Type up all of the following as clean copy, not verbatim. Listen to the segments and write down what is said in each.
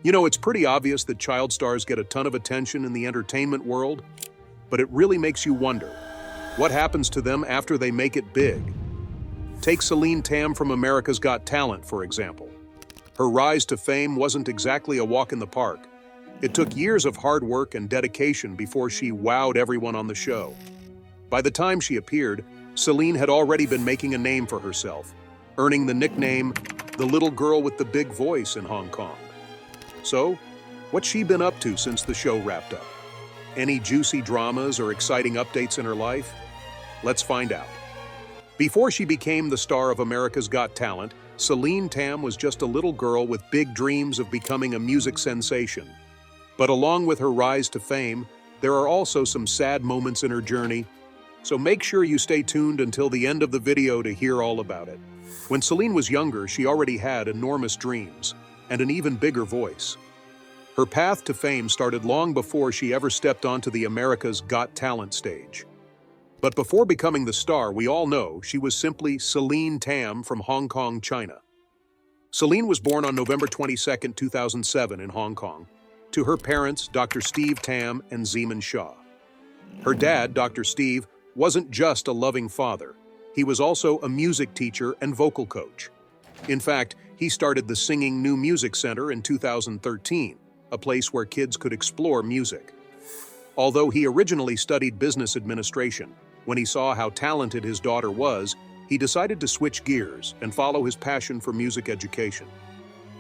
You know, it's pretty obvious that child stars get a ton of attention in the entertainment world, but it really makes you wonder, what happens to them after they make it big? Take Celine Tam from America's Got Talent, for example. Her rise to fame wasn't exactly a walk in the park. It took years of hard work and dedication before she wowed everyone on the show. By the time she appeared, Celine had already been making a name for herself, earning the nickname, the little girl with the big voice in Hong Kong. So, what's she been up to since the show wrapped up? Any juicy dramas or exciting updates in her life? Let's find out. Before she became the star of America's Got Talent, Celine Tam was just a little girl with big dreams of becoming a music sensation. But along with her rise to fame, there are also some sad moments in her journey, so make sure you stay tuned until the end of the video to hear all about it. When Celine was younger, she already had enormous dreams and an even bigger voice. Her path to fame started long before she ever stepped onto the America's Got Talent stage. But before becoming the star we all know, she was simply Celine Tam from Hong Kong, China. Celine was born on November 22, 2007 in Hong Kong, to her parents, Dr. Steve Tam and Zeman Shaw. Her dad, Dr. Steve, wasn't just a loving father. He was also a music teacher and vocal coach. In fact, he started the Singing New Music Center in 2013, a place where kids could explore music. Although he originally studied business administration, when he saw how talented his daughter was, he decided to switch gears and follow his passion for music education.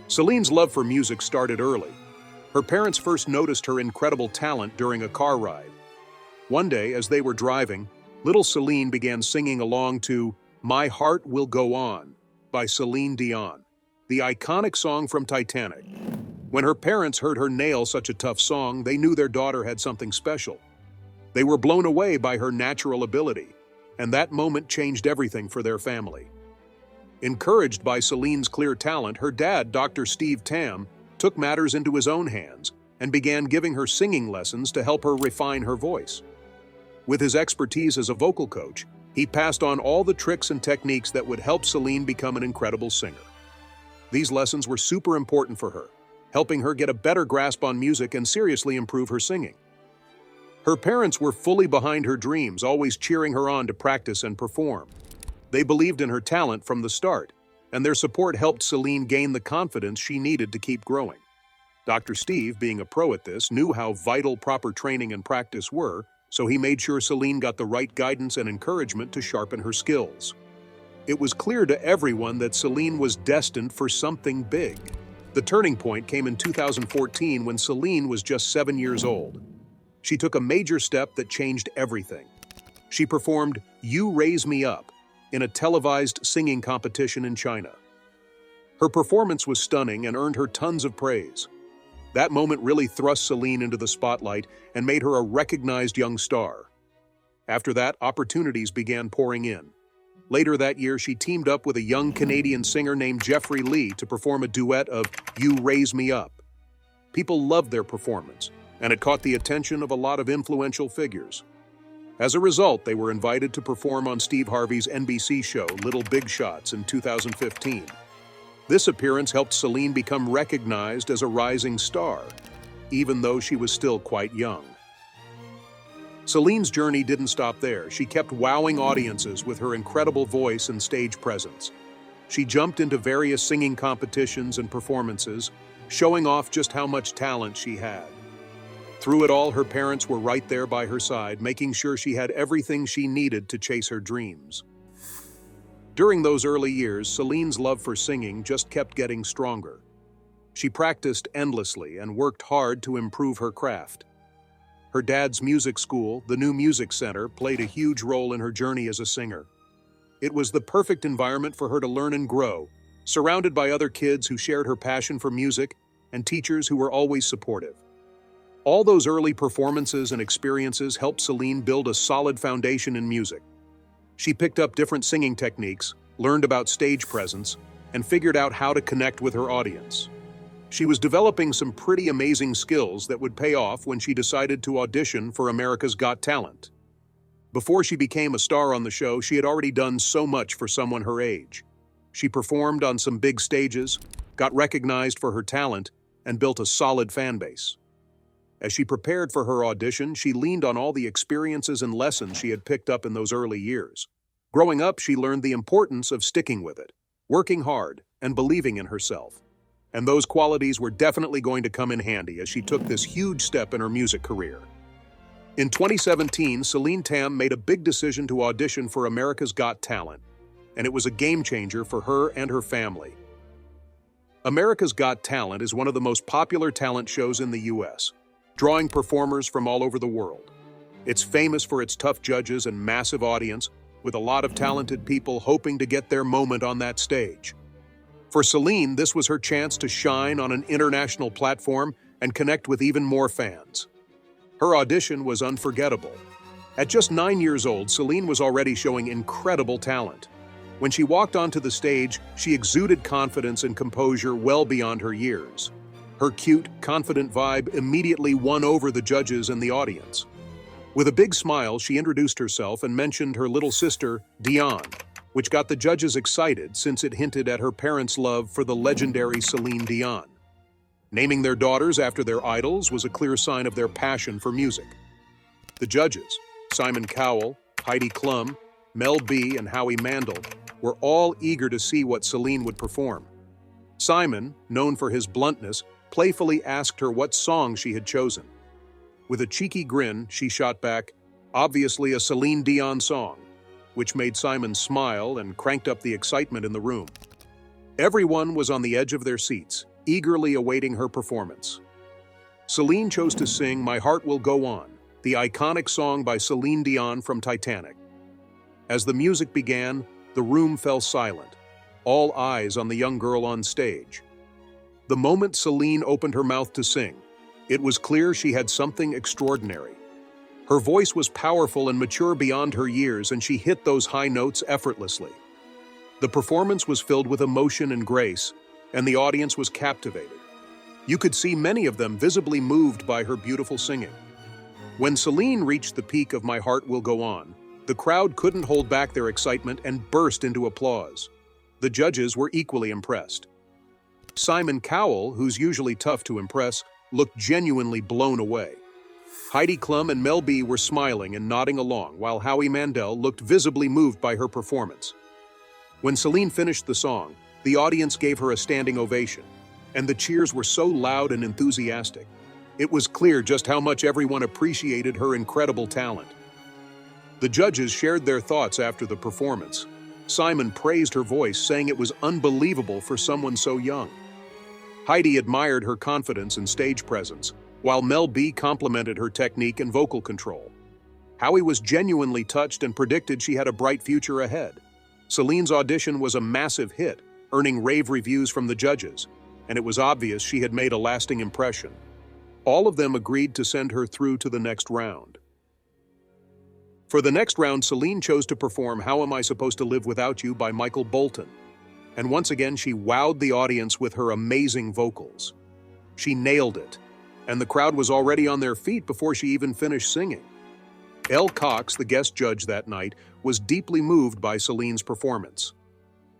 Celine's love for music started early. Her parents first noticed her incredible talent during a car ride. One day, as they were driving, little Celine began singing along to "My Heart Will Go On" by Celine Dion, the iconic song from Titanic. When her parents heard her nail such a tough song, they knew their daughter had something special. They were blown away by her natural ability, and that moment changed everything for their family. Encouraged by Celine's clear talent, her dad, Dr. Steve Tam, took matters into his own hands and began giving her singing lessons to help her refine her voice. With his expertise as a vocal coach, he passed on all the tricks and techniques that would help Celine become an incredible singer. These lessons were super important for her, helping her get a better grasp on music and seriously improve her singing. Her parents were fully behind her dreams, always cheering her on to practice and perform. They believed in her talent from the start, and their support helped Celine gain the confidence she needed to keep growing. Dr. Steve, being a pro at this, knew how vital proper training and practice were, so he made sure Celine got the right guidance and encouragement to sharpen her skills. It was clear to everyone that Celine was destined for something big. The turning point came in 2014 when Celine was just 7 years old. She took a major step that changed everything. She performed "You Raise Me Up" in a televised singing competition in China. Her performance was stunning and earned her tons of praise. That moment really thrust Celine into the spotlight and made her a recognized young star. After that, opportunities began pouring in. Later that year, she teamed up with a young Canadian singer named Jeffrey Lee to perform a duet of "You Raise Me Up." People loved their performance, and it caught the attention of a lot of influential figures. As a result, they were invited to perform on Steve Harvey's NBC show Little Big Shots in 2015. This appearance helped Celine become recognized as a rising star, even though she was still quite young. Celine's journey didn't stop there. She kept wowing audiences with her incredible voice and stage presence. She jumped into various singing competitions and performances, showing off just how much talent she had. Through it all, her parents were right there by her side, making sure she had everything she needed to chase her dreams. During those early years, Celine's love for singing just kept getting stronger. She practiced endlessly and worked hard to improve her craft. Her dad's music school, the New Music Center, played a huge role in her journey as a singer. It was the perfect environment for her to learn and grow, surrounded by other kids who shared her passion for music and teachers who were always supportive. All those early performances and experiences helped Celine build a solid foundation in music. She picked up different singing techniques, learned about stage presence, and figured out how to connect with her audience. She was developing some pretty amazing skills that would pay off when she decided to audition for America's Got Talent. Before she became a star on the show, she had already done so much for someone her age. She performed on some big stages, got recognized for her talent, and built a solid fan base. As she prepared for her audition, she leaned on all the experiences and lessons she had picked up in those early years. Growing up, she learned the importance of sticking with it, working hard, and believing in herself. And those qualities were definitely going to come in handy as she took this huge step in her music career. In 2017, Celine Tam made a big decision to audition for America's Got Talent, and it was a game changer for her and her family. America's Got Talent is one of the most popular talent shows in the U.S., drawing performers from all over the world. It's famous for its tough judges and massive audience, with a lot of talented people hoping to get their moment on that stage. For Celine, this was her chance to shine on an international platform and connect with even more fans. Her audition was unforgettable. At just 9 years old, Celine was already showing incredible talent. When she walked onto the stage, she exuded confidence and composure well beyond her years. Her cute, confident vibe immediately won over the judges and the audience. With a big smile, she introduced herself and mentioned her little sister, Dion, which got the judges excited since it hinted at her parents' love for the legendary Celine Dion. Naming their daughters after their idols was a clear sign of their passion for music. The judges, Simon Cowell, Heidi Klum, Mel B, and Howie Mandel, were all eager to see what Celine would perform. Simon, known for his bluntness, playfully asked her what song she had chosen. With a cheeky grin, she shot back, "Obviously a Celine Dion song," which made Simon smile and cranked up the excitement in the room. Everyone was on the edge of their seats, eagerly awaiting her performance. Celine chose to sing "My Heart Will Go On," the iconic song by Celine Dion from Titanic. As the music began, the room fell silent, all eyes on the young girl on stage. The moment Celine opened her mouth to sing, it was clear she had something extraordinary. Her voice was powerful and mature beyond her years, and she hit those high notes effortlessly. The performance was filled with emotion and grace, and the audience was captivated. You could see many of them visibly moved by her beautiful singing. When Celine reached the peak of "My Heart Will Go On," the crowd couldn't hold back their excitement and burst into applause. The judges were equally impressed. Simon Cowell, who's usually tough to impress, looked genuinely blown away. Heidi Klum and Mel B were smiling and nodding along, while Howie Mandel looked visibly moved by her performance. When Celine finished the song, the audience gave her a standing ovation, and the cheers were so loud and enthusiastic. It was clear just how much everyone appreciated her incredible talent. The judges shared their thoughts after the performance. Simon praised her voice, saying it was unbelievable for someone so young. Heidi admired her confidence and stage presence, while Mel B complimented her technique and vocal control. Howie was genuinely touched and predicted she had a bright future ahead. Celine's audition was a massive hit, earning rave reviews from the judges, and it was obvious she had made a lasting impression. All of them agreed to send her through to the next round. For the next round, Celine chose to perform "How Am I Supposed to Live Without You" by Michael Bolton. And once again, she wowed the audience with her amazing vocals. She nailed it, and the crowd was already on their feet before she even finished singing. Elle Cox, the guest judge that night, was deeply moved by Celine's performance.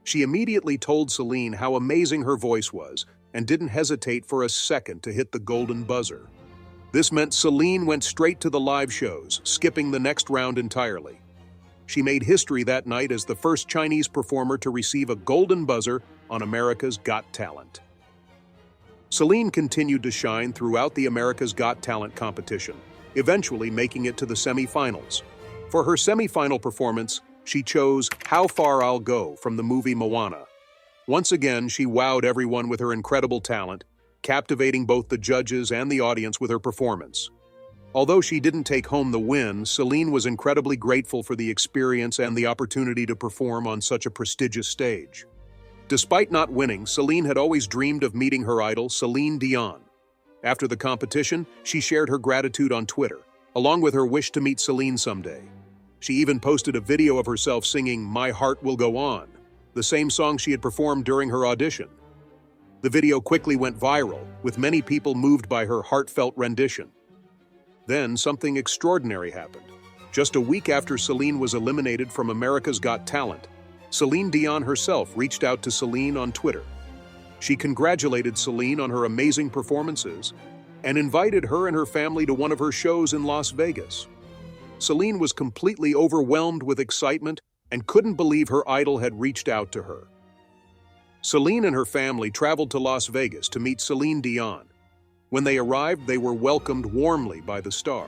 She immediately told Celine how amazing her voice was and didn't hesitate for a second to hit the golden buzzer. This meant Celine went straight to the live shows, skipping the next round entirely. She made history that night as the first Chinese performer to receive a golden buzzer on America's Got Talent. Celine continued to shine throughout the America's Got Talent competition, eventually making it to the semi-finals. For her semi-final performance, she chose "How Far I'll Go" from the movie Moana. Once again, she wowed everyone with her incredible talent, captivating both the judges and the audience with her performance. Although she didn't take home the win, Celine was incredibly grateful for the experience and the opportunity to perform on such a prestigious stage. Despite not winning, Celine had always dreamed of meeting her idol, Celine Dion. After the competition, she shared her gratitude on Twitter, along with her wish to meet Celine someday. She even posted a video of herself singing "My Heart Will Go On," the same song she had performed during her audition. The video quickly went viral, with many people moved by her heartfelt rendition. Then something extraordinary happened. Just a week after Celine was eliminated from America's Got Talent, Celine Dion herself reached out to Celine on Twitter. She congratulated Celine on her amazing performances and invited her and her family to one of her shows in Las Vegas. Celine was completely overwhelmed with excitement and couldn't believe her idol had reached out to her. Celine and her family traveled to Las Vegas to meet Celine Dion. When they arrived, they were welcomed warmly by the star.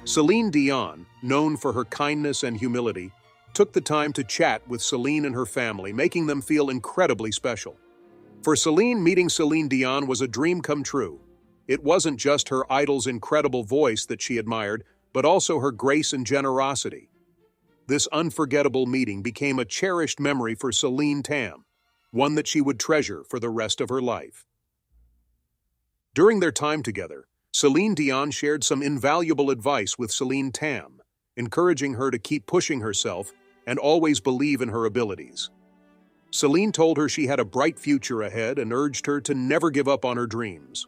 Celine Dion, known for her kindness and humility, took the time to chat with Celine and her family, making them feel incredibly special. For Celine, meeting Celine Dion was a dream come true. It wasn't just her idol's incredible voice that she admired, but also her grace and generosity. This unforgettable meeting became a cherished memory for Celine Tam, one that she would treasure for the rest of her life. During their time together, Celine Dion shared some invaluable advice with Celine Tam, encouraging her to keep pushing herself and always believe in her abilities. Celine told her she had a bright future ahead and urged her to never give up on her dreams.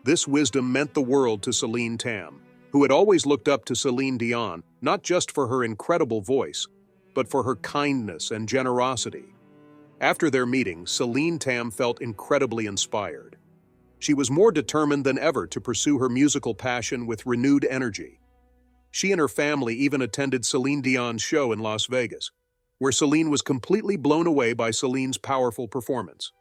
This wisdom meant the world to Celine Tam, who had always looked up to Celine Dion not just for her incredible voice, but for her kindness and generosity. After their meeting, Celine Tam felt incredibly inspired. She was more determined than ever to pursue her musical passion with renewed energy. She and her family even attended Celine Dion's show in Las Vegas, where Celine was completely blown away by Celine's powerful performance.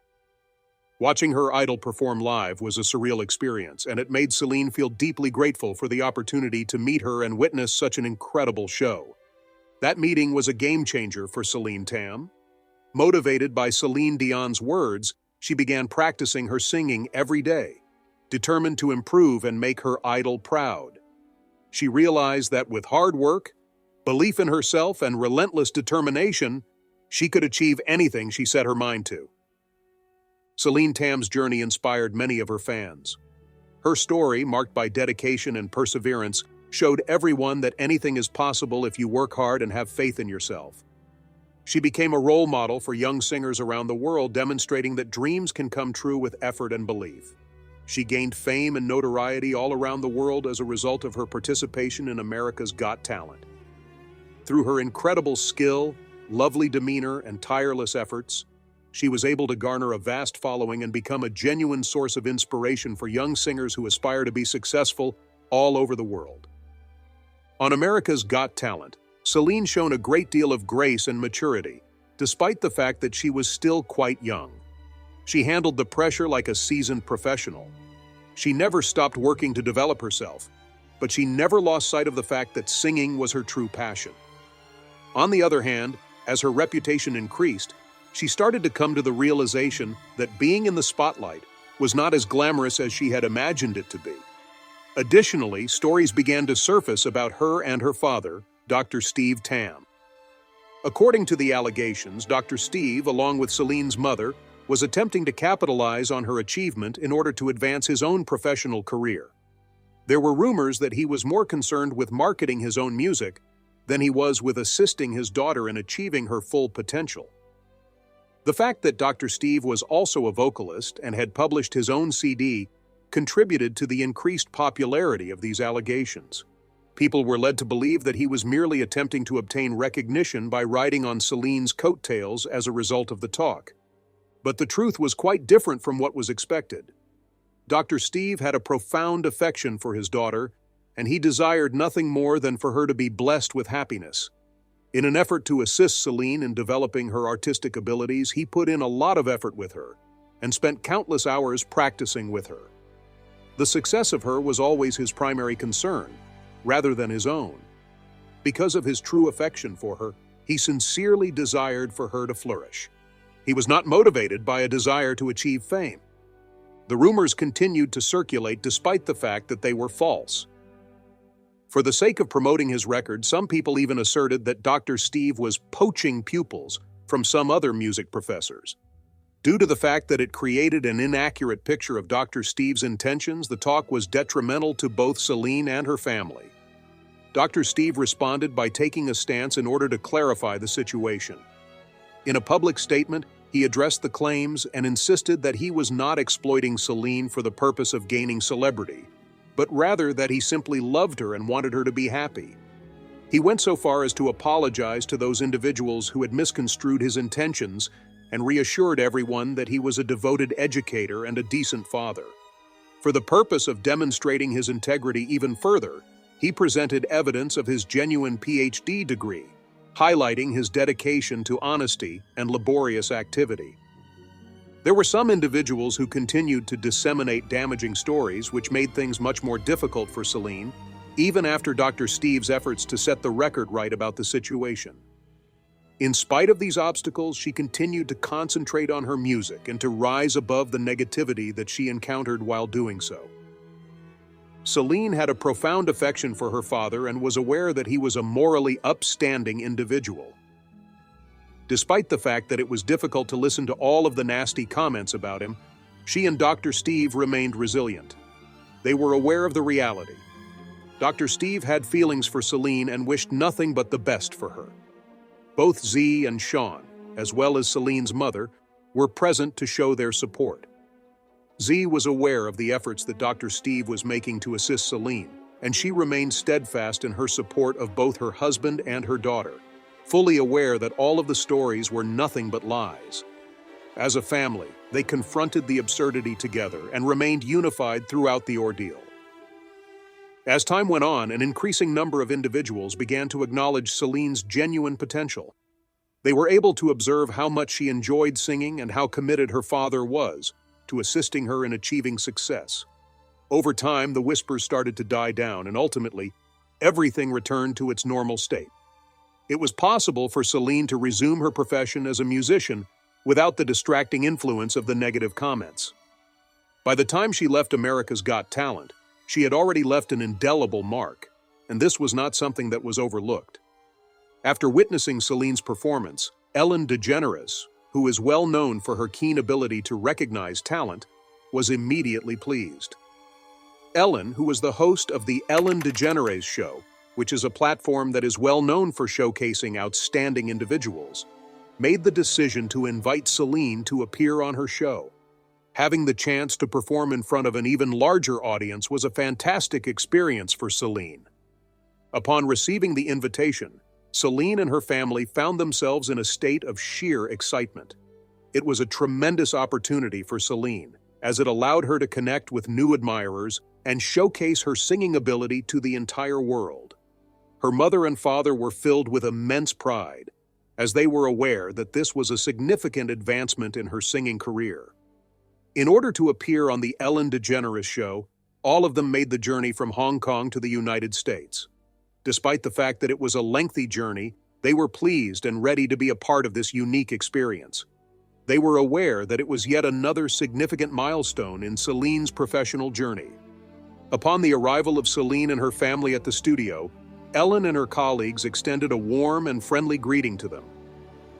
Watching her idol perform live was a surreal experience, and it made Celine feel deeply grateful for the opportunity to meet her and witness such an incredible show. That meeting was a game-changer for Celine Tam. Motivated by Celine Dion's words, she began practicing her singing every day, determined to improve and make her idol proud. She realized that with hard work, belief in herself, and relentless determination, she could achieve anything she set her mind to. Celine Tam's journey inspired many of her fans. Her story, marked by dedication and perseverance, showed everyone that anything is possible if you work hard and have faith in yourself. She became a role model for young singers around the world, demonstrating that dreams can come true with effort and belief. She gained fame and notoriety all around the world as a result of her participation in America's Got Talent. Through her incredible skill, lovely demeanor, and tireless efforts, she was able to garner a vast following and become a genuine source of inspiration for young singers who aspire to be successful all over the world. On America's Got Talent, Celine shone a great deal of grace and maturity, despite the fact that she was still quite young. She handled the pressure like a seasoned professional. She never stopped working to develop herself, but she never lost sight of the fact that singing was her true passion. On the other hand, as her reputation increased, she started to come to the realization that being in the spotlight was not as glamorous as she had imagined it to be. Additionally, stories began to surface about her and her father, Dr. Steve Tam. According to the allegations, Dr. Steve, along with Celine's mother, was attempting to capitalize on her achievement in order to advance his own professional career. There were rumors that he was more concerned with marketing his own music than he was with assisting his daughter in achieving her full potential. The fact that Dr. Steve was also a vocalist and had published his own CD contributed to the increased popularity of these allegations. People were led to believe that he was merely attempting to obtain recognition by riding on Celine's coattails as a result of the talk. But the truth was quite different from what was expected. Dr. Steve had a profound affection for his daughter, and he desired nothing more than for her to be blessed with happiness. In an effort to assist Celine in developing her artistic abilities, he put in a lot of effort with her and spent countless hours practicing with her. The success of her was always his primary concern, rather than his own. Because of his true affection for her, he sincerely desired for her to flourish. He was not motivated by a desire to achieve fame. The rumors continued to circulate despite the fact that they were false. For the sake of promoting his record, some people even asserted that Dr. Steve was poaching pupils from some other music professors. Due to the fact that it created an inaccurate picture of Dr. Steve's intentions, the talk was detrimental to both Celine and her family. Dr. Steve responded by taking a stance in order to clarify the situation. In a public statement, he addressed the claims and insisted that he was not exploiting Celine for the purpose of gaining celebrity, but rather that he simply loved her and wanted her to be happy. He went so far as to apologize to those individuals who had misconstrued his intentions and reassured everyone that he was a devoted educator and a decent father. For the purpose of demonstrating his integrity even further, he presented evidence of his genuine PhD degree, highlighting his dedication to honesty and laborious activity. There were some individuals who continued to disseminate damaging stories, which made things much more difficult for Celine, even after Dr. Steve's efforts to set the record right about the situation. In spite of these obstacles, she continued to concentrate on her music and to rise above the negativity that she encountered while doing so. Celine had a profound affection for her father and was aware that he was a morally upstanding individual. Despite the fact that it was difficult to listen to all of the nasty comments about him, she and Dr. Steve remained resilient. They were aware of the reality. Dr. Steve had feelings for Celine and wished nothing but the best for her. Both Z and Sean, as well as Celine's mother, were present to show their support. Z was aware of the efforts that Dr. Steve was making to assist Celine, and she remained steadfast in her support of both her husband and her daughter, fully aware that all of the stories were nothing but lies. As a family, they confronted the absurdity together and remained unified throughout the ordeal. As time went on, an increasing number of individuals began to acknowledge Celine's genuine potential. They were able to observe how much she enjoyed singing and how committed her father was to assisting her in achieving success. Over time, the whispers started to die down, and ultimately, everything returned to its normal state. It was possible for Celine to resume her profession as a musician without the distracting influence of the negative comments. By the time she left America's Got Talent, she had already left an indelible mark, and this was not something that was overlooked. After witnessing Celine's performance, DeGeneres, who is well known for her keen ability to recognize talent, was immediately pleased. Ellen, who was the host of the DeGeneres Show, which is a platform that is well known for showcasing outstanding individuals, made the decision to invite Celine to appear on her show. Having the chance to perform in front of an even larger audience was a fantastic experience for Celine. Upon receiving the invitation, Celine and her family found themselves in a state of sheer excitement. It was a tremendous opportunity for Celine, as it allowed her to connect with new admirers and showcase her singing ability to the entire world. Her mother and father were filled with immense pride, as they were aware that this was a significant advancement in her singing career. In order to appear on the DeGeneres Show, all of them made the journey from Hong Kong to the United States. Despite the fact that it was a lengthy journey, they were pleased and ready to be a part of this unique experience. They were aware that it was yet another significant milestone in Celine's professional journey. Upon the arrival of Celine and her family at the studio, Ellen and her colleagues extended a warm and friendly greeting to them.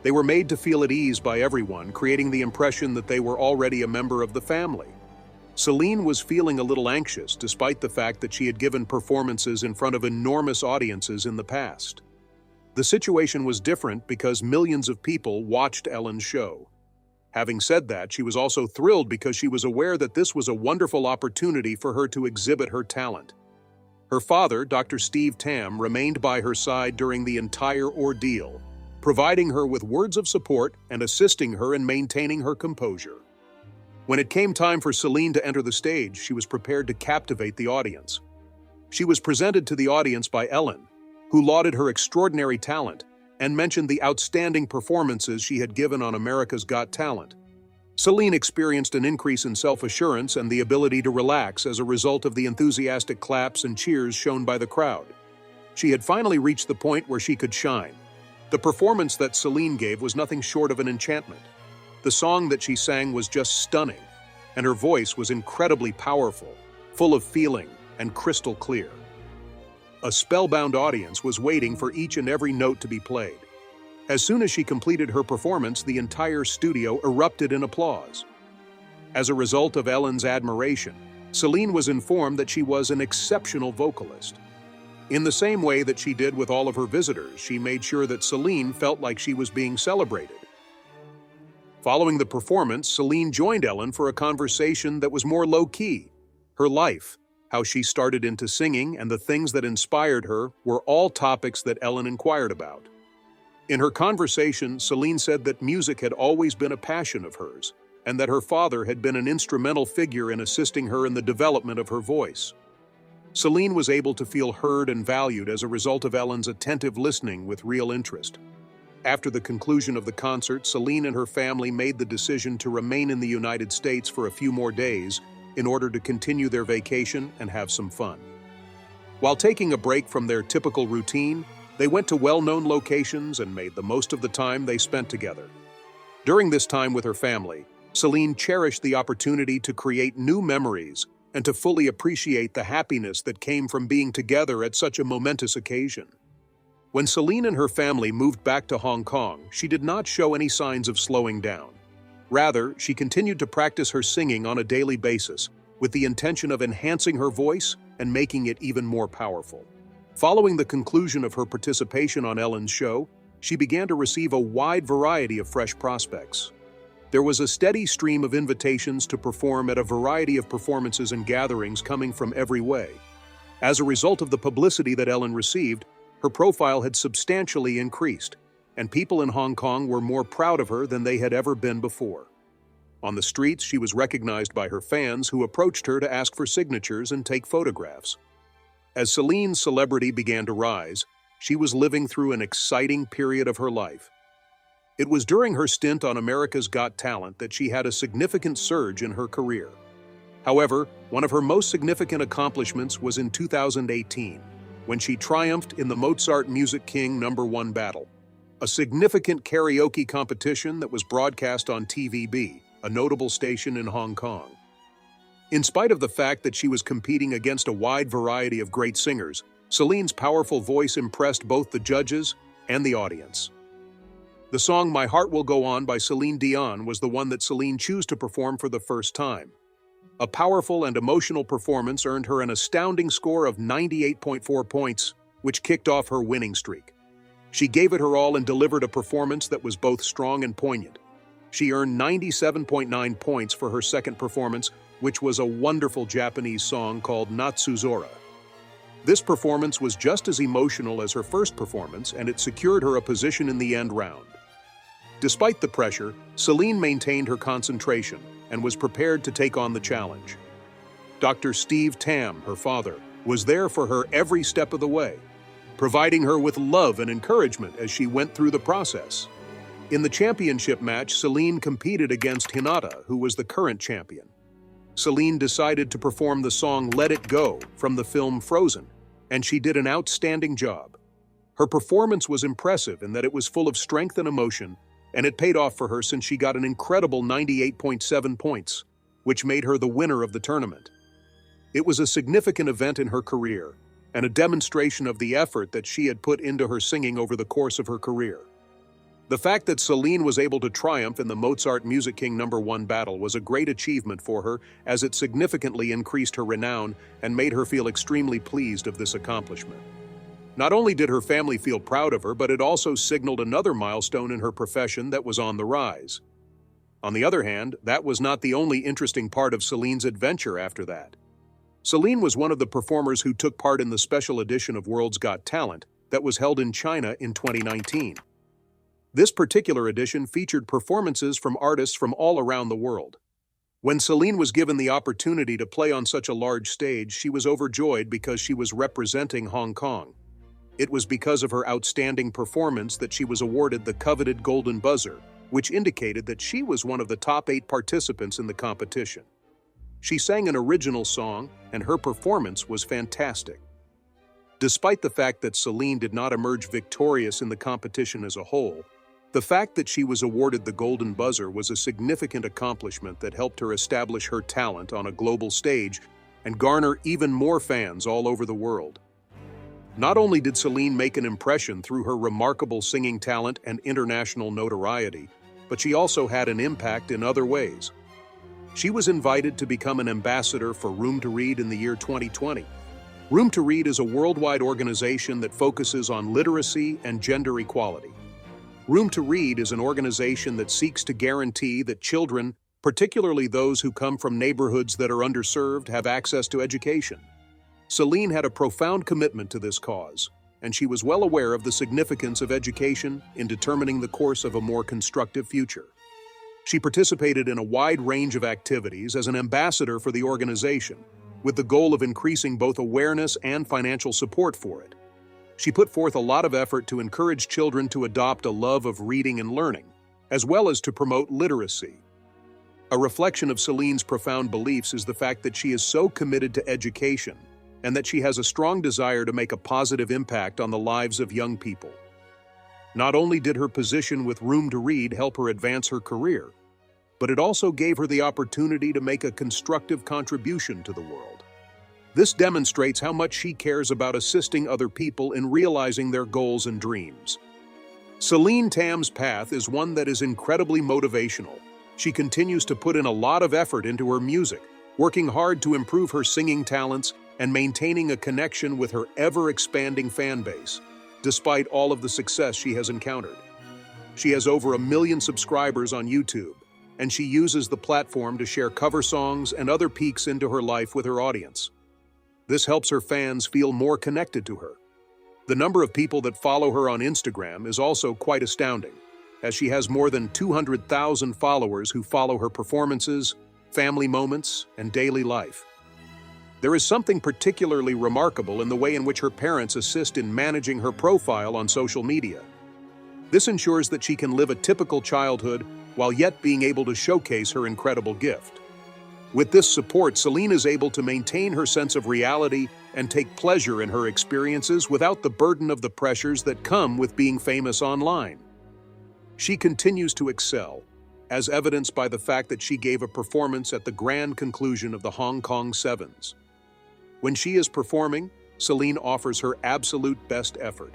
They were made to feel at ease by everyone, creating the impression that they were already a member of the family. Celine was feeling a little anxious, despite the fact that she had given performances in front of enormous audiences in the past. The situation was different because millions of people watched Ellen's show. Having said that, she was also thrilled because she was aware that this was a wonderful opportunity for her to exhibit her talent. Her father, Dr. Steve Tam, remained by her side during the entire ordeal, providing her with words of support and assisting her in maintaining her composure. When it came time for Celine to enter the stage, she was prepared to captivate the audience. She was presented to the audience by Ellen, who lauded her extraordinary talent and mentioned the outstanding performances she had given on America's Got Talent. Celine experienced an increase in self-assurance and the ability to relax as a result of the enthusiastic claps and cheers shown by the crowd. She had finally reached the point where she could shine. The performance that Celine gave was nothing short of an enchantment. The song that she sang was just stunning, and her voice was incredibly powerful, full of feeling, and crystal clear. A spellbound audience was waiting for each and every note to be played. As soon as she completed her performance, the entire studio erupted in applause. As a result of Ellen's admiration, Celine was informed that she was an exceptional vocalist. In the same way that she did with all of her visitors, she made sure that Celine felt like she was being celebrated. Following the performance, Celine joined Ellen for a conversation that was more low-key. Her life, how she started into singing, and the things that inspired her were all topics that Ellen inquired about. In her conversation, Celine said that music had always been a passion of hers, and that her father had been an instrumental figure in assisting her in the development of her voice. Celine was able to feel heard and valued as a result of Ellen's attentive listening with real interest. After the conclusion of the concert, Celine and her family made the decision to remain in the United States for a few more days in order to continue their vacation and have some fun. While taking a break from their typical routine, they went to well-known locations and made the most of the time they spent together. During this time with her family, Celine cherished the opportunity to create new memories and to fully appreciate the happiness that came from being together at such a momentous occasion. When Celine and her family moved back to Hong Kong, she did not show any signs of slowing down. Rather, she continued to practice her singing on a daily basis, with the intention of enhancing her voice and making it even more powerful. Following the conclusion of her participation on Ellen's show, she began to receive a wide variety of fresh prospects. There was a steady stream of invitations to perform at a variety of performances and gatherings coming from every way. As a result of the publicity that Ellen received, her profile had substantially increased, and people in Hong Kong were more proud of her than they had ever been before. On the streets, she was recognized by her fans who approached her to ask for signatures and take photographs. As Celine's celebrity began to rise, she was living through an exciting period of her life. It was during her stint on America's Got Talent that she had a significant surge in her career. However, one of her most significant accomplishments was in 2018, when she triumphed in the Mozart Music King #1 battle, a significant karaoke competition that was broadcast on TVB, a notable station in Hong Kong. In spite of the fact that she was competing against a wide variety of great singers, Celine's powerful voice impressed both the judges and the audience. The song My Heart Will Go On by Celine Dion was the one that Celine chose to perform for the first time. A powerful and emotional performance earned her an astounding score of 98.4 points, which kicked off her winning streak. She gave it her all and delivered a performance that was both strong and poignant. She earned 97.9 points for her second performance, which was a wonderful Japanese song called Natsuzora. This performance was just as emotional as her first performance, and it secured her a position in the end round. Despite the pressure, Celine maintained her concentration and was prepared to take on the challenge. Dr. Steve Tam, her father, was there for her every step of the way, providing her with love and encouragement as she went through the process. In the championship match, Celine competed against Hinata, who was the current champion. Celine decided to perform the song Let It Go from the film Frozen, and she did an outstanding job. Her performance was impressive in that it was full of strength and emotion, and it paid off for her since she got an incredible 98.7 points, which made her the winner of the tournament. It was a significant event in her career, and a demonstration of the effort that she had put into her singing over the course of her career. The fact that Celine was able to triumph in the Mozart Music King #1 battle was a great achievement for her, as it significantly increased her renown and made her feel extremely pleased of this accomplishment. Not only did her family feel proud of her, but it also signaled another milestone in her profession that was on the rise. On the other hand, that was not the only interesting part of Celine's adventure after that. Celine was one of the performers who took part in the special edition of World's Got Talent that was held in China in 2019. This particular edition featured performances from artists from all around the world. When Celine was given the opportunity to play on such a large stage, she was overjoyed because she was representing Hong Kong. It was because of her outstanding performance that she was awarded the coveted Golden Buzzer, which indicated that she was one of the top 8 participants in the competition. She sang an original song, and her performance was fantastic. Despite the fact that Celine did not emerge victorious in the competition as a whole, the fact that she was awarded the Golden Buzzer was a significant accomplishment that helped her establish her talent on a global stage and garner even more fans all over the world. Not only did Celine make an impression through her remarkable singing talent and international notoriety, but she also had an impact in other ways. She was invited to become an ambassador for Room to Read in the year 2020. Room to Read is a worldwide organization that focuses on literacy and gender equality. Room to Read is an organization that seeks to guarantee that children, particularly those who come from neighborhoods that are underserved, have access to education. Celine had a profound commitment to this cause, and she was well aware of the significance of education in determining the course of a more constructive future. She participated in a wide range of activities as an ambassador for the organization, with the goal of increasing both awareness and financial support for it. She put forth a lot of effort to encourage children to adopt a love of reading and learning, as well as to promote literacy. A reflection of Celine's profound beliefs is the fact that she is so committed to education and that she has a strong desire to make a positive impact on the lives of young people. Not only did her position with Room to Read help her advance her career, but it also gave her the opportunity to make a constructive contribution to the world. This demonstrates how much she cares about assisting other people in realizing their goals and dreams. Celine Tam's path is one that is incredibly motivational. She continues to put in a lot of effort into her music, working hard to improve her singing talents and maintaining a connection with her ever-expanding fan base, despite all of the success she has encountered. She has over 1 million subscribers on YouTube, and she uses the platform to share cover songs and other peeks into her life with her audience. This helps her fans feel more connected to her. The number of people that follow her on Instagram is also quite astounding, as she has more than 200,000 followers who follow her performances, family moments, and daily life. There is something particularly remarkable in the way in which her parents assist in managing her profile on social media. This ensures that she can live a typical childhood while yet being able to showcase her incredible gift. With this support, Celine is able to maintain her sense of reality and take pleasure in her experiences without the burden of the pressures that come with being famous online. She continues to excel, as evidenced by the fact that she gave a performance at the grand conclusion of the Hong Kong Sevens. When she is performing, Celine offers her absolute best effort,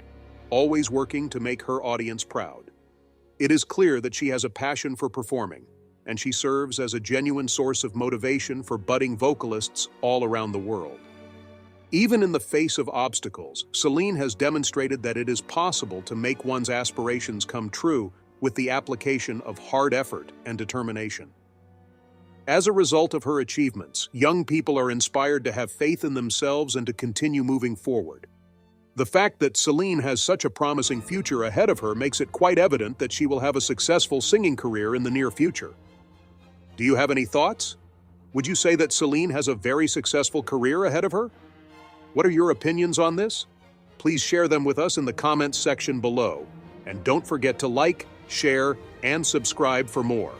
always working to make her audience proud. It is clear that she has a passion for performing, and she serves as a genuine source of motivation for budding vocalists all around the world. Even in the face of obstacles, Celine has demonstrated that it is possible to make one's aspirations come true with the application of hard effort and determination. As a result of her achievements, young people are inspired to have faith in themselves and to continue moving forward. The fact that Celine has such a promising future ahead of her makes it quite evident that she will have a successful singing career in the near future. Do you have any thoughts? Would you say that Celine has a very successful career ahead of her? What are your opinions on this? Please share them with us in the comments section below. And don't forget to like, share, and subscribe for more.